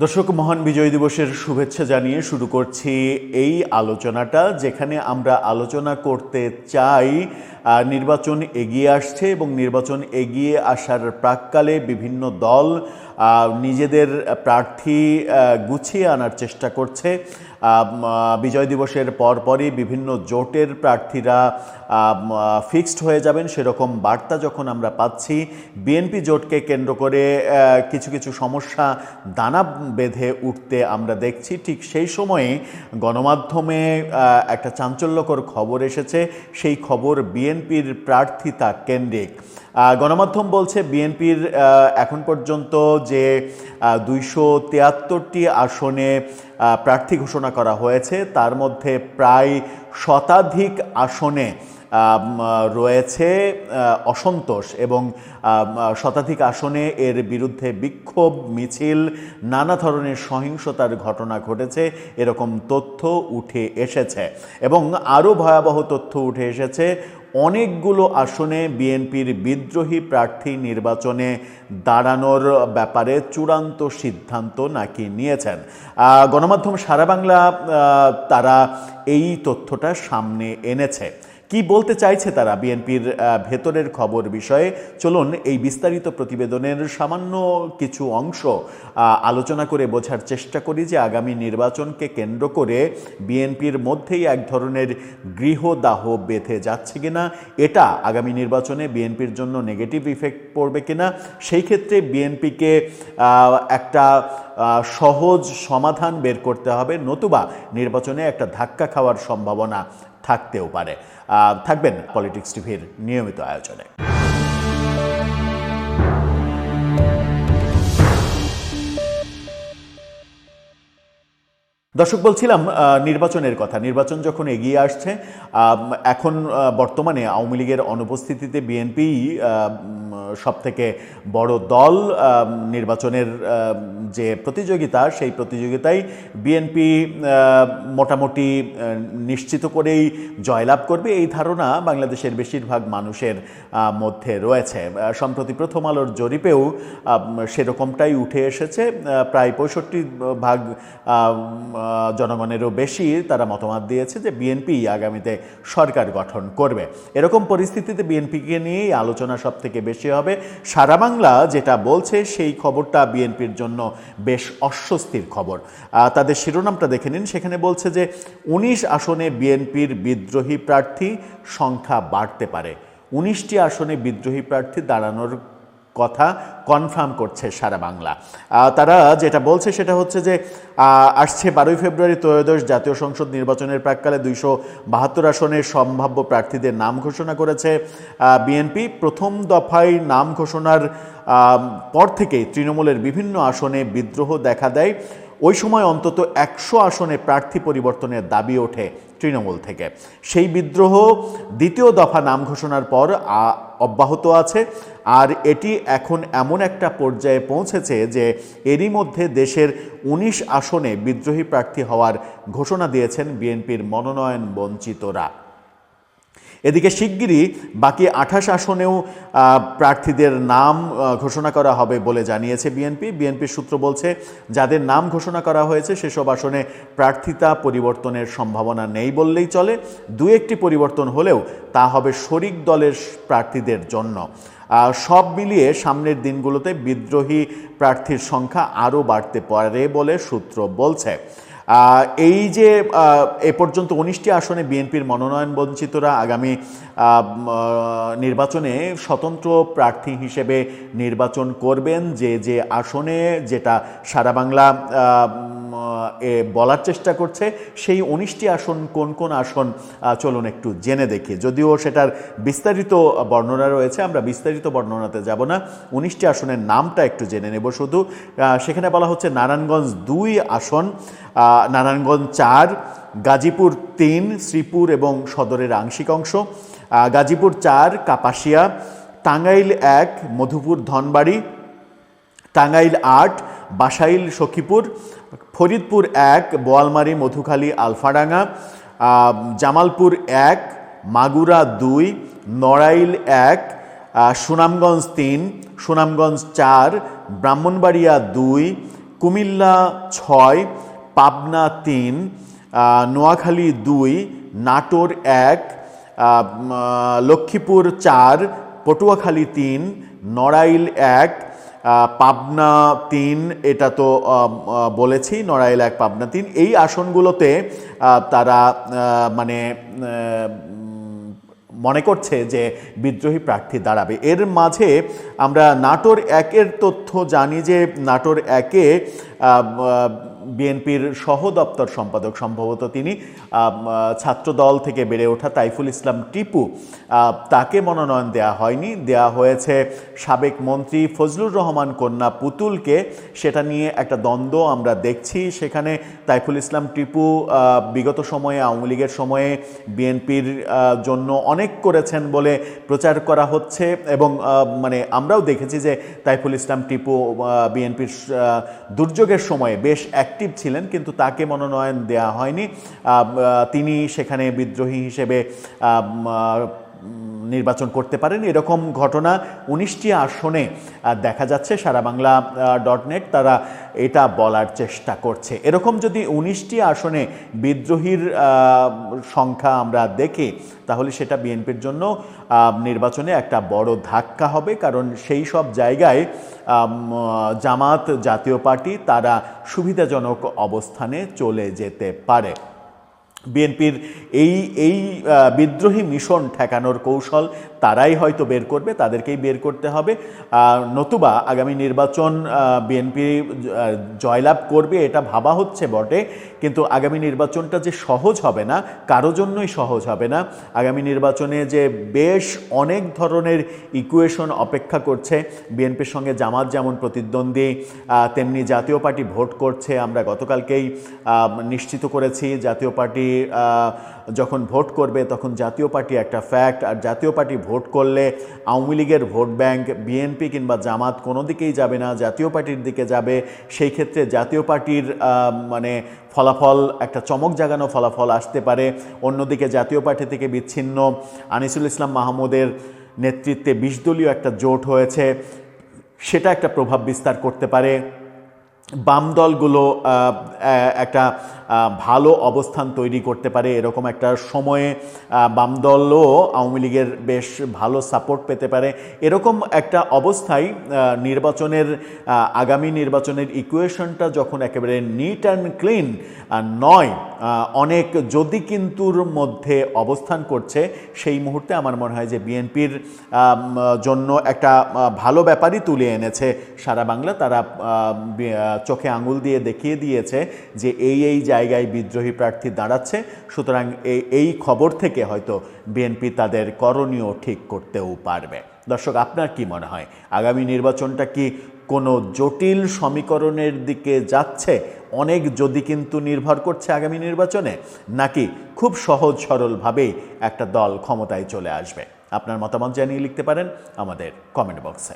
দর্শক, মহান বিজয় দিবসের শুভেচ্ছা জানিয়ে শুরু করছি এই আলোচনাটা, যেখানে আমরা আলোচনা করতে চাই নির্বাচন এগিয়ে আসছে এবং নির্বাচন এগিয়ে আসার প্রাক্কালে বিভিন্ন দল নিজেদের প্রার্থী গুছিয়ে আনার চেষ্টা করছে। বিজয় দিবসের পরপরই বিভিন্ন জোটের প্রার্থীরা ফিক্সড হয়ে যাবেন, সেরকম বার্তা যখন আমরা পাচ্ছি, বিএনপি জোটকে কেন্দ্র করে কিছু কিছু সমস্যা দানা বেঁধে উঠতে আমরা দেখছি। ঠিক সেই সময়ে গণমাধ্যমে একটা চাঞ্চল্যকর খবর এসেছে। সেই খবর বিএনপির প্রার্থিতা কেন্দ্রিক। গণমাধ্যম বলছে বিএনপির এখন পর্যন্ত যে 273টি আসনে প্রার্থী ঘোষণা করা হয়েছে, তার মধ্যে প্রায় শতাধিক আসনে রয়েছে অসন্তোষ এবং শতাধিক আসনে এর বিরুদ্ধে বিক্ষোভ মিছিল, নানা ধরনের সহিংসতার ঘটনা ঘটেছে, এরকম তথ্য উঠে এসেছে। এবং আরও ভয়াবহ তথ্য উঠে এসেছে, অনেকগুলো আসনে বিএনপির বিদ্রোহী প্রার্থী নির্বাচনে দাঁড়ানোর ব্যাপারে চূড়ান্ত সিদ্ধান্ত নাকি নিয়েছেন। গণমাধ্যম সারা বাংলা তারা এই তথ্যটা সামনে এনেছে। কি বলতে চাইছে তারা বিএনপির ভেতরের খবর বিষয়ে, চলুন এই বিস্তারিত প্রতিবেদনের সামান্য কিছু অংশ আলোচনা করে বোঝার চেষ্টা করি যে আগামী নির্বাচনকে কেন্দ্র করে বিএনপির মধ্যেই এক ধরনের গৃহদাহ বেঁধে যাচ্ছে কিনা, এটা আগামী নির্বাচনে বিএনপির জন্য নেগেটিভ ইফেক্ট পড়বে কিনা, সেই ক্ষেত্রে বিএনপিকে একটা সহজ সমাধান বের করতে হবে, নতুবা নির্বাচনে একটা ধাক্কা খাওয়ার সম্ভাবনা থাকতেও পারে। থাকবেন পলিটিক্স টিভির নিয়মিত আয়োজনে। দর্শক, বলছিলাম নির্বাচনের কথা। নির্বাচন যখন এগিয়ে আসছে, এখন বর্তমানে আওয়ামী লীগের অনুপস্থিতিতে বিএনপি সবথেকে বড় দল। নির্বাচনের যে প্রতিযোগিতা, সেই প্রতিযোগিতায় বিএনপি মোটামুটি নিশ্চিত করেই জয়লাভ করবে, এই ধারণা বাংলাদেশের বেশিরভাগ মানুষের মধ্যে রয়েছে। সম্প্রতি প্রথম আলোর জরিপেও সেরকমটাই উঠে এসেছে। প্রায় 65% জনগণেরও বেশি তারা মতামত দিয়েছে যে বিএনপি আগামীতে সরকার গঠন করবে। এরকম পরিস্থিতিতে বিএনপিকে নিয়েই আলোচনা সব থেকে বেশি হবে। সারা বাংলা যেটা বলছে সেই খবরটা বিএনপির জন্য বেশ অস্বস্তির খবর। তাদের শিরোনামটা দেখে নিন, সেখানে বলছে যে 19 আসনে বিএনপির বিদ্রোহী প্রার্থী সংখ্যা বাড়তে পারে। 19টি আসনে বিদ্রোহী প্রার্থী দাঁড়ানোর কথা কনফার্ম করছে সারা বাংলা। তারা যেটা বলছে সেটা হচ্ছে যে আসছে 12 ফেব্রুয়ারি ত্রয়োদশ জাতীয় সংসদ নির্বাচনের প্রাক্কালে 272 আসনের সম্ভাব্য প্রার্থীদের নাম ঘোষণা করেছে বিএনপি। প্রথম দফায় নাম ঘোষণার পর থেকেই তৃণমূলের বিভিন্ন আসনে বিদ্রোহ দেখা দেয়। ওই সময় অন্তত 100 আসনে প্রার্থী পরিবর্তনের দাবি ওঠে তৃণমূল থেকে। সেই বিদ্রোহ দ্বিতীয় দফা নাম ঘোষণার পর অব্যাহত আছে, আর এটি এখন এমন একটা পর্যায়ে পৌঁছেছে যে এরই মধ্যে দেশের 19 আসনে বিদ্রোহী প্রার্থী হওয়ার ঘোষণা দিয়েছেন বিএনপির মনোনয়ন বঞ্চিতরা। এদিকে শিগগিরই বাকি 28 আসনেও প্রার্থীদের নাম ঘোষণা করা হবে বলে জানিয়েছে বিএনপির সূত্র বলছে, যাদের নাম ঘোষণা করা হয়েছে সেসব আসনে প্রার্থিতা পরিবর্তনের সম্ভাবনা নেই বললেই চলে। 2-1টি পরিবর্তন হলেও তা হবে শরিক দলের প্রার্থীদের জন্য। সব মিলিয়ে সামনের দিনগুলোতে বিদ্রোহী প্রার্থীর সংখ্যা আরও বাড়তে পারে বলে সূত্র বলছে। এই যে এ পর্যন্ত 19টি আসনে বিএনপির মনোনয়ন বঞ্চিতরা আগামী নির্বাচনে স্বতন্ত্র প্রার্থী হিসেবে নির্বাচন করবেন। যে আসনে, যেটা সারা বাংলা বলার চেষ্টা করছে, সেই 19টি আসন কোন কোন আসন চলুন একটু জেনে দেখি। যদিও সেটার বিস্তারিত বর্ণনা রয়েছে, আমরা বিস্তারিত বর্ণনাতে যাব না, 19টি আসনের নামটা একটু জেনে নেব শুধু। সেখানে বলা হচ্ছে নারায়ণগঞ্জ 2 আসন, নারায়ণগঞ্জ 4, গাজীপুর 3, শ্রীপুর এবং সদরের আংশিক অংশ, গাজীপুর 4, কাপাসিয়া, টাঙ্গাইল 1, মধুপুর ধনবাড়ি, টাঙ্গাইল 8, বাসাইল সখীপুর, ফরিদপুর 1, বোয়ালমারী মধুখালী আলফাডাঙ্গা, জামালপুর 1, মাগুরা 2, নড়াইল 1, সুনামগঞ্জ 3, সুনামগঞ্জ 4, ব্রাহ্মণবাড়িয়া 2, কুমিল্লা 6, পাবনা 3, নোয়াখালী 2, নাটোর 1, লক্ষ্মীপুর 4, পটুয়াখালী 3, নড়াইল 1, পাবনা 3, এটা তো বলেছি, নড়াইল 1, পাবনা 3। এই আসনগুলোতে তারা মানে মনে করছে যে বিদ্রোহী প্রার্থী দাঁড়াবে। এর মাঝে আমরা নাটোর 1-এর তথ্য জানি যে নাটোর 1-এ বিএনপির সহ দপ্তর সম্পাদক, সম্ভবত তিনি ছাত্রদল থেকে বেড়ে ওঠা তাইফুল ইসলাম টিপু, তাকে মনোনয়ন দেয়া হয়নি, দেয়া হয়েছে সাবেক মন্ত্রী ফজলুর রহমান কন্যা পুতুলকে। সেটা নিয়ে একটা দ্বন্দ্ব আমরা দেখছি। সেখানে তাইফুল ইসলাম টিপু বিগত সময়ে, আওয়ামী লীগের সময়ে বিএনপির জন্য অনেক করেছেন বলে প্রচার করা হচ্ছে, এবং মানে আমরাও দেখেছি যে তাইফুল ইসলাম টিপু বিএনপির দুর্যোগের সময়ে বেশ অ্যাক্টিভ ছিলেন, কিন্তু তাকে মনোনয়ন দেয়া হয়নি। তিনি সেখানে বিদ্রোহী হিসেবে নির্বাচন করতে পারেন। এরকম ঘটনা 19টি আসনে দেখা যাচ্ছে। সারা বাংলা .net তারা এটা বলার চেষ্টা করছে। এরকম যদি 19টি আসনে বিদ্রোহীর সংখ্যা আমরা দেখি, তাহলে সেটা বিএনপির জন্য নির্বাচনে একটা বড় ধাক্কা হবে, কারণ সেই সব জায়গায় জামাত, জাতীয় পার্টি তারা সুবিধাজনক অবস্থানে চলে যেতে পারে। বিএনপির এই বিদ্রোহী মিশন ঠেকানোর কৌশল তারাই হয়তো বের করবে, তাদেরকেই বের করতে হবে। নতুবা আগামী নির্বাচন বিএনপি জয়লাভ করবে এটা ভাবা হচ্ছে বটে, কিন্তু আগামী নির্বাচনটা যে সহজ হবে না, কারো জন্যই সহজ হবে না। আগামী নির্বাচনে যে বেশ অনেক ধরনের ইকুয়েশন অপেক্ষা করছে। বিএনপির সঙ্গে জামাত যেমন প্রতিদ্বন্দ্বী, তেমনি জাতীয় পার্টি ভোট করছে। আমরা গতকালকেই নিশ্চিত করেছি জাতীয় পার্টি যখন ভোট করবে তখন জাতীয় পার্টি একটা ফ্যাক্ট, আর জাতীয় পার্টি ভোট করলে আওয়ামী লীগের ভোট ব্যাংক বিএনপি কিংবা জামাত কোনো দিকেই যাবে না, জাতীয় পার্টির দিকে যাবে। সেই ক্ষেত্রে জাতীয় পার্টির মানে ফলাফল একটা চমক জাগানো ফলাফল আসতে পারে। অন্যদিকে জাতীয় পার্টি থেকে বিচ্ছিন্ন আনিসুল ইসলাম মাহমুদের নেতৃত্বে 20 দলীয় একটা জোট হয়েছে, সেটা একটা প্রভাব বিস্তার করতে পারে। বাম দলগুলো একটা ভালো অবস্থান তৈরি করতে পারে, এরকম একটা সময়ে বাম দলও আওয়ামী লীগের বেশ ভালো সাপোর্ট পেতে পারে। এরকম একটা অবস্থায় আগামী নির্বাচনের ইকুয়েশনটা যখন একেবারে নিট অ্যান্ড ক্লিন নয়, অনেক যদি কিন্তুর মধ্যে অবস্থান করছে, সেই মুহূর্তে আমার মনে হয় যে বিএনপির জন্য একটা ভালো ব্যাপারই তুলে এনেছে সারা বাংলা। তারা চোখে আঙুল দিয়ে দেখিয়ে দিয়েছে যে এই জায়গায় বিদ্রোহী প্রার্থী দাঁড়াচ্ছে। সুতরাং এই খবর থেকে হয়তো বিএনপি তাদের করণীয় ঠিক করতেও পারবে। দর্শক, আপনার কি মনে হয়, আগামী নির্বাচনটা কি কোনো জটিল সমীকরণের দিকে যাচ্ছে, অনেক যদি কিন্তু নির্ভর করছে আগামী নির্বাচনে, নাকি খুব সহজ সরলভাবেই একটা দল ক্ষমতায় চলে আসবে? আপনার মতামত জানিয়ে লিখতে পারেন আমাদের কমেন্ট বক্সে।